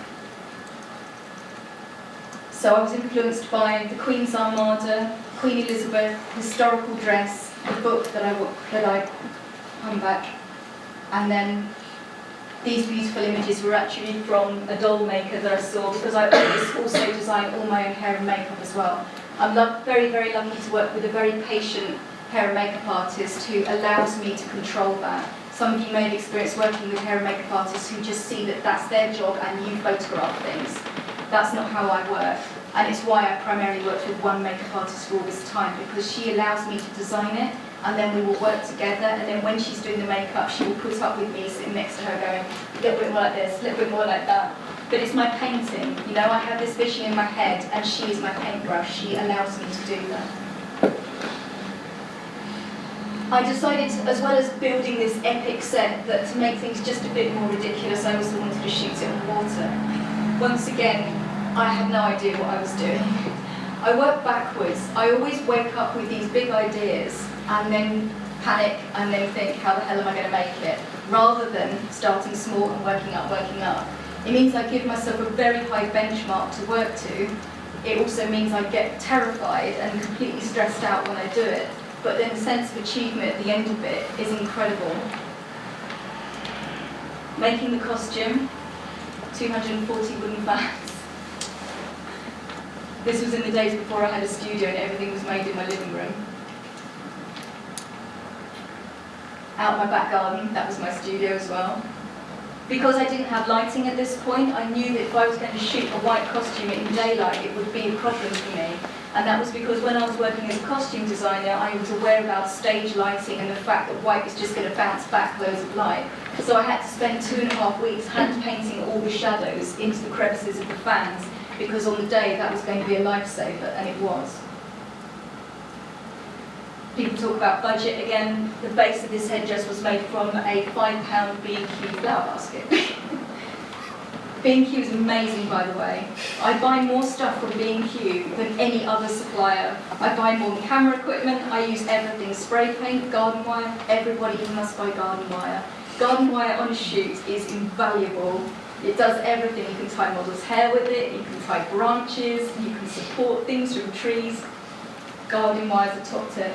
So I was influenced by the Queen's Armada, Queen Elizabeth, historical dress, the book that I hung back, and then these beautiful images were actually from a doll maker that I saw, because I also design all my own hair and makeup as well. I'm very, very lucky to work with a very patient hair and makeup artist who allows me to control that. Some of you may have experienced working with hair and makeup artists who just see that that's their job and you photograph things. That's not how I work, and it's why I primarily worked with one makeup artist for all this time, because she allows me to design it, and then we will work together, and then when she's doing the makeup, she will put up with me sitting next to her going, a little bit more like this, a little bit more like that. But it's my painting, you know, I have this vision in my head, and she is my paintbrush. She allows me to do that. I decided, as well as building this epic set, that to make things just a bit more ridiculous, I also wanted to shoot it on water. Once again, I had no idea what I was doing. I work backwards. I always wake up with these big ideas and then panic and then think, how the hell am I going to make it? Rather than starting small and working up. It means I give myself a very high benchmark to work to. It also means I get terrified and completely stressed out when I do it. But then the sense of achievement at the end of it is incredible. Making the costume, 240 wooden fans. This was in the days before I had a studio and everything was made in my living room. Out my back garden, that was my studio as well. Because I didn't have lighting at this point, I knew that if I was going to shoot a white costume in daylight, it would be a problem for me. And that was because when I was working as a costume designer, I was aware about stage lighting and the fact that white is just going to bounce back loads of light. So I had to spend 2.5 weeks hand painting all the shadows into the crevices of the fans, because on the day that was going to be a lifesaver, and it was. People talk about budget again. The base of this headdress was made from a £5 B&Q flower basket. B&Q is amazing, by the way. I buy more stuff from B&Q than any other supplier. I buy more camera equipment, I use everything. Spray paint, garden wire, everybody must buy garden wire. Garden wire on a shoot is invaluable. It does everything. You can tie models' hair with it, you can tie branches, you can support things from trees. Garden wire is a top tip.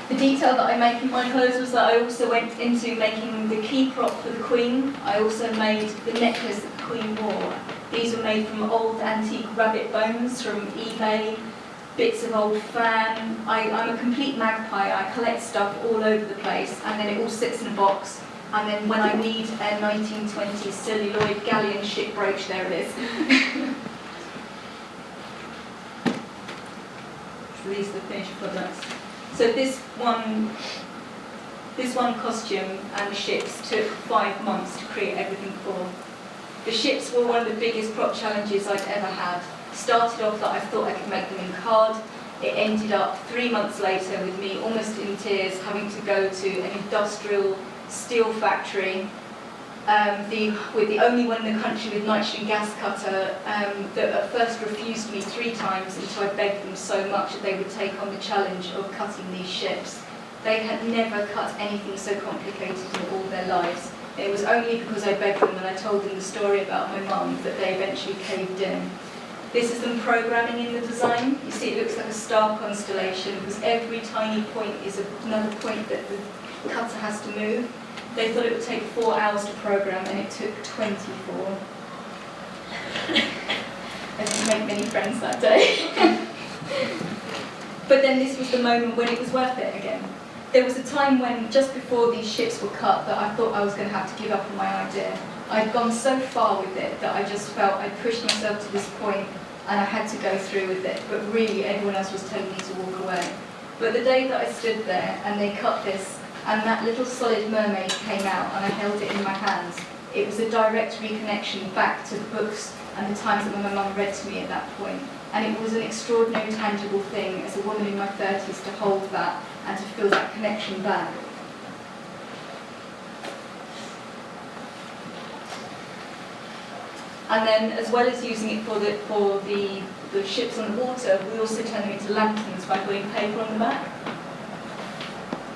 The detail that I make in my clothes was that I also went into making the key prop for the Queen. I also made the necklace that the Queen wore. These were made from old antique rabbit bones from eBay. bits of old fan. I'm a complete magpie. I collect stuff all over the place, and then it all sits in a box. And then when I need a 1920s celluloid galleon ship brooch, there it is. So these are the finished products. So this one costume and the ships took 5 months to create everything for. The ships were one of the biggest prop challenges I'd ever had. Started off that I thought I could make them in card. It ended up 3 months later with me almost in tears having to go to an industrial steel factory with the only one in the country with nitrogen gas cutter that at first refused me 3 times until I begged them so much that they would take on the challenge of cutting these ships. They had never cut anything so complicated in all their lives. It was only because I begged them and I told them the story about my mum that they eventually caved in. This is them programming in the design. You see it looks like a star constellation because every tiny point is another point that the cutter has to move. They thought it would take 4 hours to program and it took 24. I didn't make many friends that day. But then this was the moment when it was worth it again. There was a time when, just before these ships were cut, that I thought I was going to have to give up on my idea. I'd gone so far with it that I just felt I'd pushed myself to this point and I had to go through with it, but really everyone else was telling me to walk away. But the day that I stood there and they cut this and that little solid mermaid came out and I held it in my hands, it was a direct reconnection back to the books and the times that my mum read to me at that point. And it was an extraordinary, tangible thing as a woman in my 30s to hold that and to feel that connection back. And then, as well as using it for the ships on the water, we also turned them into lanterns by putting paper on the back.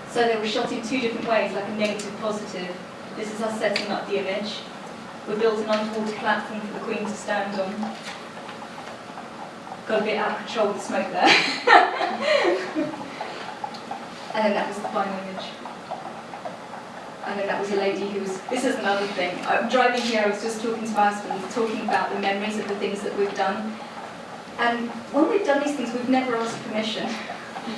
So they were shot in 2 different ways, like a negative, positive. This is us setting up the image. We built an underwater platform for the Queen to stand on. Got a bit out of control with the smoke there. And then that was the final image. And then that was a lady who was, this is another thing. I'm driving here, I was just talking to my husband, talking about the memories of the things that we've done. And when we've done these things, we've never asked permission.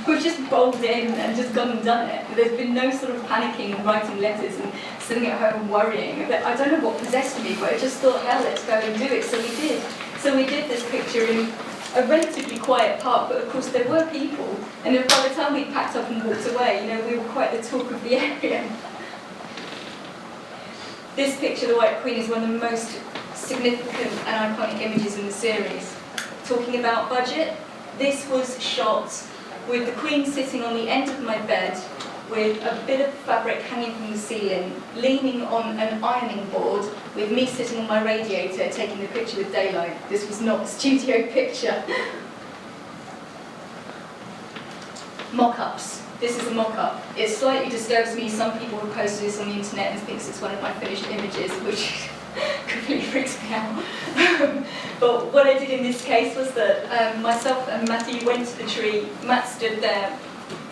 We've just bowled in and just gone and done it. There's been no sort of panicking and writing letters and sitting at home and worrying. I don't know what possessed me, but I just thought, hell, let's go and do it. So we did. So we did this picture in a relatively quiet park, but of course there were people. And then by the time we packed up and walked away, we were quite the talk of the area. This picture, the White Queen, is one of the most significant and iconic images in the series. Talking about budget, this was shot with the Queen sitting on the end of my bed with a bit of fabric hanging from the ceiling, leaning on an ironing board, with me sitting on my radiator taking the picture with daylight. This was not a studio picture. Mock-ups. This is a mock-up. It slightly disturbs me. Some people have posted this on the internet and thinks it's one of my finished images, which completely freaks me out. But what I did in this case was that myself and Matthew went to the tree. Matt stood there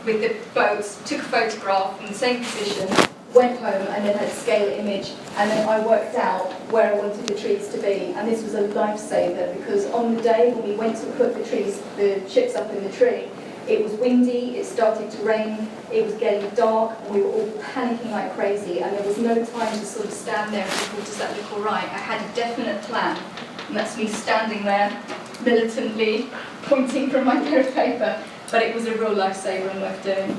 with the boats, took a photograph in the same position, went home and then had a scale image, and then I worked out where I wanted the trees to be. And this was a lifesaver because on the day when we went to put the ships up in the tree, it was windy, it started to rain, it was getting dark, and we were all panicking like crazy, and there was no time to sort of stand there and think, does that look all right? I had a definite plan, and that's me standing there militantly pointing from my bit of paper, but it was a real lifesaver and worth doing.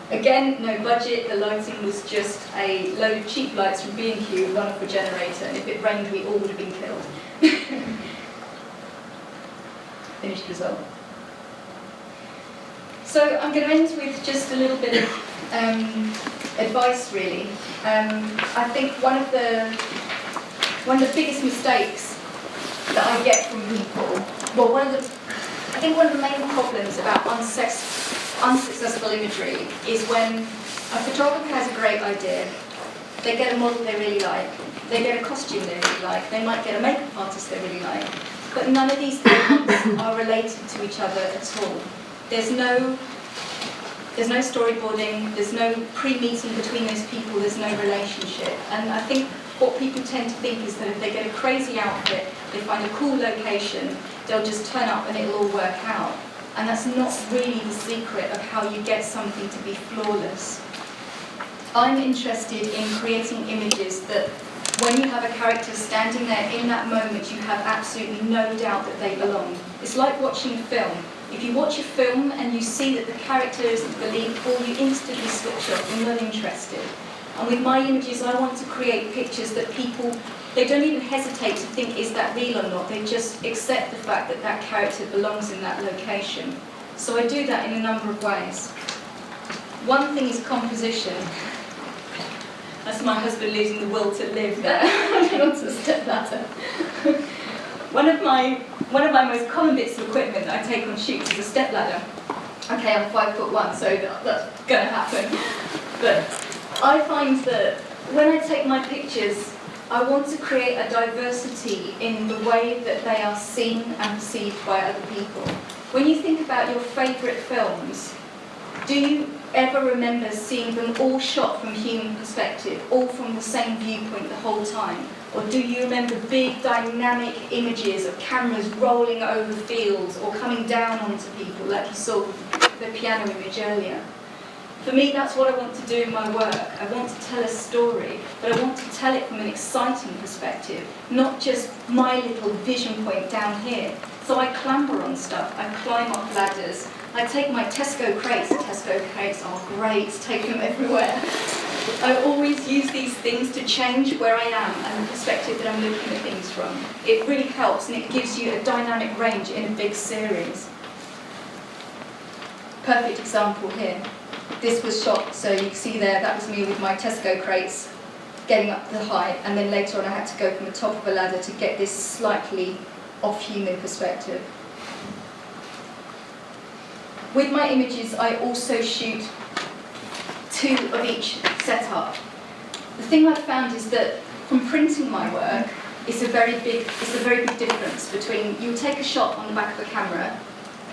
Again, no budget, the lighting was just a load of cheap lights from B&Q, run off a generator, and if it rained we all would have been killed. Finished result. So I'm going to end with just a little bit of advice, really. I think one of the biggest mistakes that I get from people, well, one of the main problems about unsuccessful imagery is when a photographer has a great idea, they get a model they really like, they get a costume they really like, they might get a makeup artist they really like, but none of these elements are related to each other at all. There's no storyboarding, there's no pre-meeting between those people, there's no relationship. And I think what people tend to think is that if they get a crazy outfit, they find a cool location, they'll just turn up and it'll all work out. And that's not really the secret of how you get something to be flawless. I'm interested in creating images that when you have a character standing there in that moment, you have absolutely no doubt that they belong. It's like watching a film. If you watch a film and you see that the character isn't believable, you instantly switch off, you're not interested. And with my images, I want to create pictures that people, they don't even hesitate to think, is that real or not? They just accept the fact that that character belongs in that location. So I do that in a number of ways. One thing is composition. That's my husband losing the will to live there. I want to step ladder. One of my most common bits of equipment that I take on shoots is a step ladder. Okay, I'm 5'1", so that's going to happen. But I find that when I take my pictures, I want to create a diversity in the way that they are seen and perceived by other people. When you think about your favourite films, do you ever remember seeing them all shot from human perspective, all from the same viewpoint the whole time? Or do you remember big dynamic images of cameras rolling over fields or coming down onto people, like you saw with the piano image earlier? For me, that's what I want to do in my work. I want to tell a story, but I want to tell it from an exciting perspective, not just my little vision point down here. So I clamber on stuff, I climb up ladders, I take my Tesco crates are great, take them everywhere. I always use these things to change where I am and the perspective that I'm looking at things from. It really helps, and it gives you a dynamic range in a big series. Perfect example here. This was shot, so you can see there, that was me with my Tesco crates, getting up the height, and then later on I had to go from the top of a ladder to get this slightly off-human perspective. With my images, I also shoot 2 of each setup. The thing I've found is that from printing my work, it's a very big difference between, you'll take a shot on the back of a camera,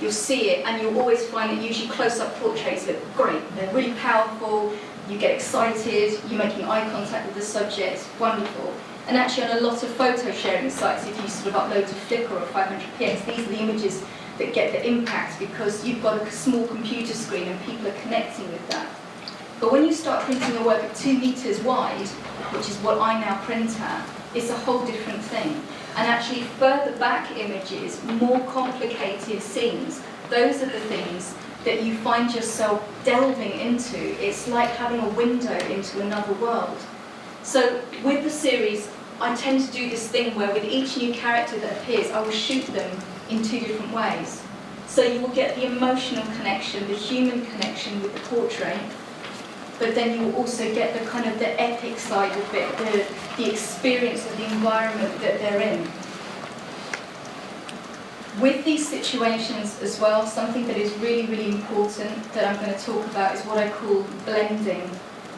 you'll see it, and you'll always find that usually close-up portraits look great. They're really powerful, you get excited, you're making eye contact with the subject, wonderful. And actually on a lot of photo sharing sites, if you sort of upload to Flickr or 500px, these are the images that get the impact because you've got a small computer screen and people are connecting with that. But when you start printing a work at 2 meters wide, which is what I now print at, it's a whole different thing. And actually further back images, more complicated scenes, those are the things that you find yourself delving into. It's like having a window into another world. So with the series, I tend to do this thing where with each new character that appears, I will shoot them in 2 different ways. So you will get the emotional connection, the human connection with the portrait, but then you will also get the kind of the epic side of it, the experience of the environment that they're in. With these situations as well, something that is really, really important that I'm going to talk about is what I call blending.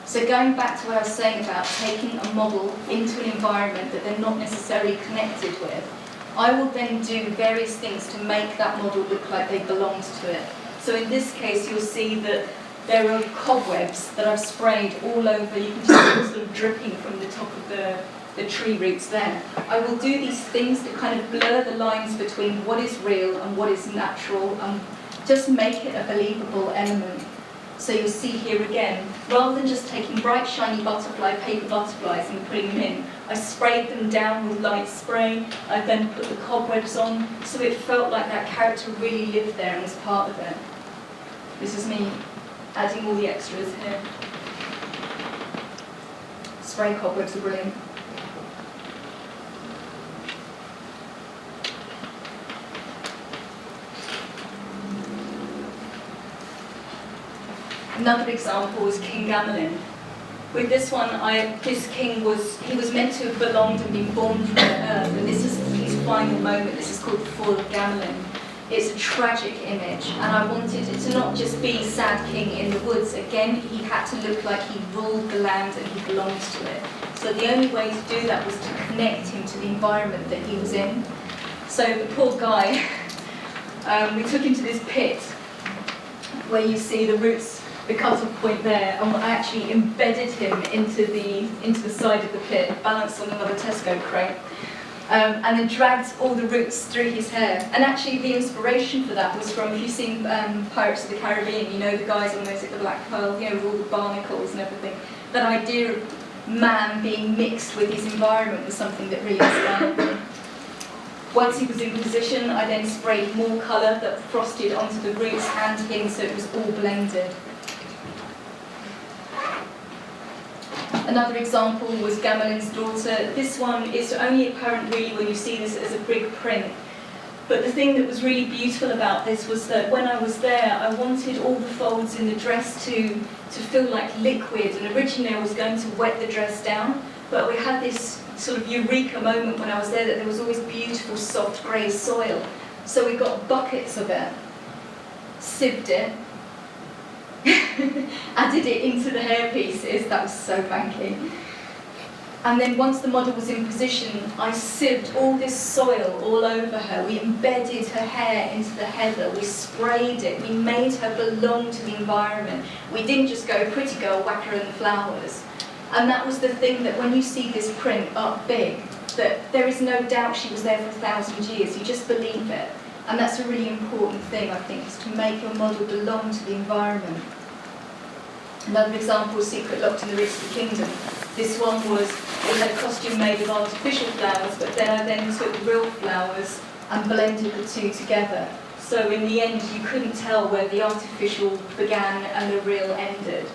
So going back to what I was saying about taking a model into an environment that they're not necessarily connected with, I will then do various things to make that model look like they belonged to it. So in this case, you'll see that there are cobwebs that I've sprayed all over. You can just see them sort of dripping from the top of the tree roots there. I will do these things to kind of blur the lines between what is real and what is natural and just make it a believable element. So you'll see here again, rather than just taking bright shiny paper butterflies and putting them in, I sprayed them down with light spray. I then put the cobwebs on, so it felt like that character really lived there and was part of it. This is me adding all the extras here. Spray cobwebs are brilliant. Another example is King Gamelin. With this one, this king was meant to have belonged and been born from the earth, and this is his final moment. This is called the Fall of Gamelin. It's a tragic image, and I wanted it to not just be sad king in the woods. Again, he had to look like he ruled the land and he belonged to it. So the only way to do that was to connect him to the environment that he was in. So the poor guy, we took him to this pit where you see the roots, the cut-off point there, and I actually embedded him into the side of the pit, balanced on another Tesco crate. and then dragged all the roots through his hair. And actually the inspiration for that was from, if you've seen Pirates of the Caribbean, you know the guys on those at the Black Pearl, you know, with all the barnacles and everything. That idea of man being mixed with his environment was something that really inspired me. Once he was in position, I then sprayed more colour that frosted onto the roots and him, so it was all blended. Another example was Gamelin's daughter. This one is only apparent really when you see this as a big print. But the thing that was really beautiful about this was that when I was there, I wanted all the folds in the dress to feel like liquid, and originally I was going to wet the dress down, but we had this sort of eureka moment when I was there that there was always beautiful soft grey soil. So we got buckets of it, sieved it, added it into the hair pieces. That was so funky. And then once the model was in position, I sieved all this soil all over her. We embedded her hair into the heather. We sprayed it. We made her belong to the environment. We didn't just go, pretty girl, whack her in the flowers. And that was the thing, that when you see this print up big, that there is no doubt she was there for 1,000 years. You just believe it. And that's a really important thing, I think, is to make your model belong to the environment. Another example is Secret Locked in the Roots of the Kingdom. This one was, it had a costume made of artificial flowers, but then I then took real flowers and blended the two together. So in the end, you couldn't tell where the artificial began and the real ended.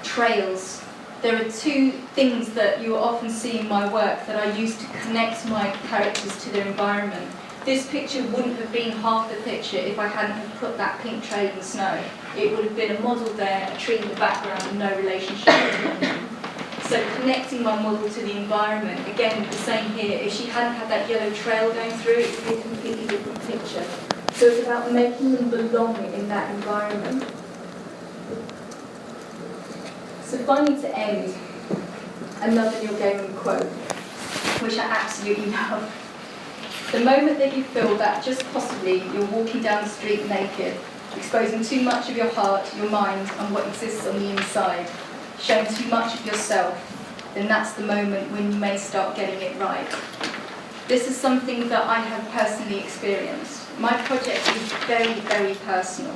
Trails. There are two things that you will often see in my work that I use to connect my characters to their environment. This picture wouldn't have been half the picture if I hadn't have put that pink trail in the snow. It would have been a model there, a tree in the background, and no relationship between them. So connecting my model to the environment, again, the same here. If she hadn't had that yellow trail going through, it would be a completely different picture. So it's about making them belong in that environment. So finally, to end, another Neil Gaiman quote, which I absolutely love. The moment that you feel that just possibly you're walking down the street naked, exposing too much of your heart, your mind, and what exists on the inside, showing too much of yourself, then that's the moment when you may start getting it right. This is something that I have personally experienced. My project is very, very personal.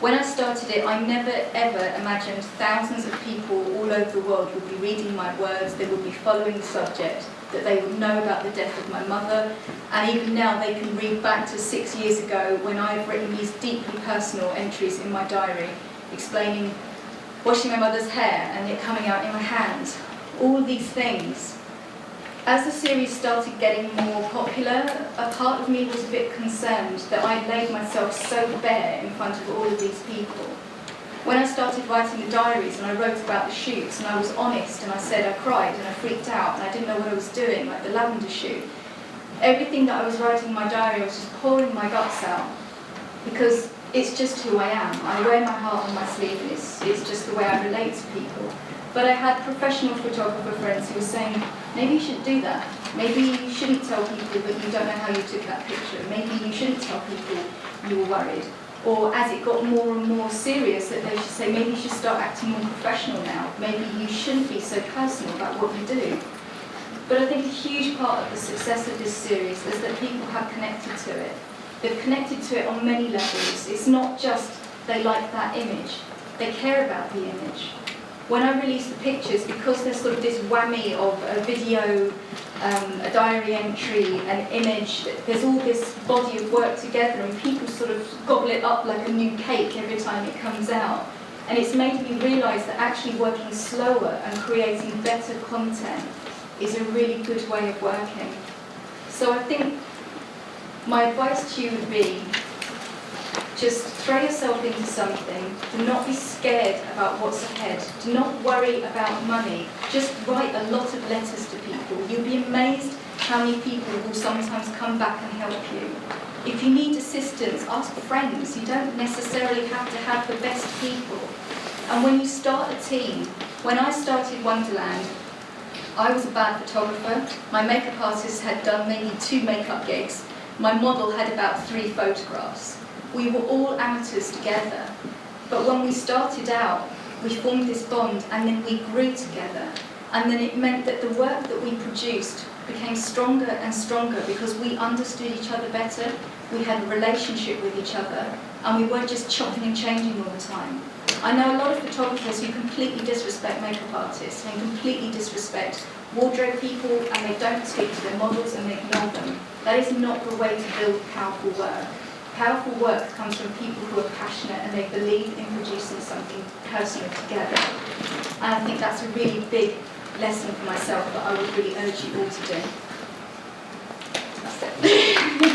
When I started it, I never ever imagined thousands of people all over the world would be reading my words, they would be following the subject, that they would know about the death of my mother, and even now they can read back to 6 years ago when I've written these deeply personal entries in my diary, explaining washing my mother's hair and it coming out in my hands, all these things. As the series started getting more popular, a part of me was a bit concerned that I'd laid myself so bare in front of all of these people. When I started writing the diaries and I wrote about the shoots and I was honest and I said I cried and I freaked out and I didn't know what I was doing, like the lavender shoot, everything that I was writing in my diary, I was just pouring my guts out because it's just who I am. I wear my heart on my sleeve and it's just the way I relate to people. But I had professional photographer friends who were saying, maybe you shouldn't do that. Maybe you shouldn't tell people that you don't know how you took that picture. Maybe you shouldn't tell people you were worried. Or as it got more and more serious, that they should say, maybe you should start acting more professional now. Maybe you shouldn't be so personal about what you do. But I think a huge part of the success of this series is that people have connected to it. They've connected to it on many levels. It's not just they like that image. They care about the image. When I release the pictures, because there's sort of this whammy of a video, a diary entry, an image, there's all this body of work together and people sort of gobble it up like a new cake every time it comes out. And it's made me realise that actually working slower and creating better content is a really good way of working. So I think my advice to you would be, just throw yourself into something. Do not be scared about what's ahead. Do not worry about money. Just write a lot of letters to people. You'll be amazed how many people will sometimes come back and help you. If you need assistance, ask friends. You don't necessarily have to have the best people. And when you start a team, when I started Wonderland, I was a bad photographer. My makeup artist had done maybe 2 makeup gigs. My model had about 3 photographs. We were all amateurs together, but when we started out, we formed this bond and then we grew together. And then it meant that the work that we produced became stronger and stronger because we understood each other better, we had a relationship with each other, and we weren't just chopping and changing all the time. I know a lot of photographers who completely disrespect makeup artists and completely disrespect wardrobe people, and they don't speak to their models and they ignore them. That is not the way to build powerful work. Powerful work comes from people who are passionate and they believe in producing something personal together. And I think that's a really big lesson for myself that I would really urge you all to do. That's it.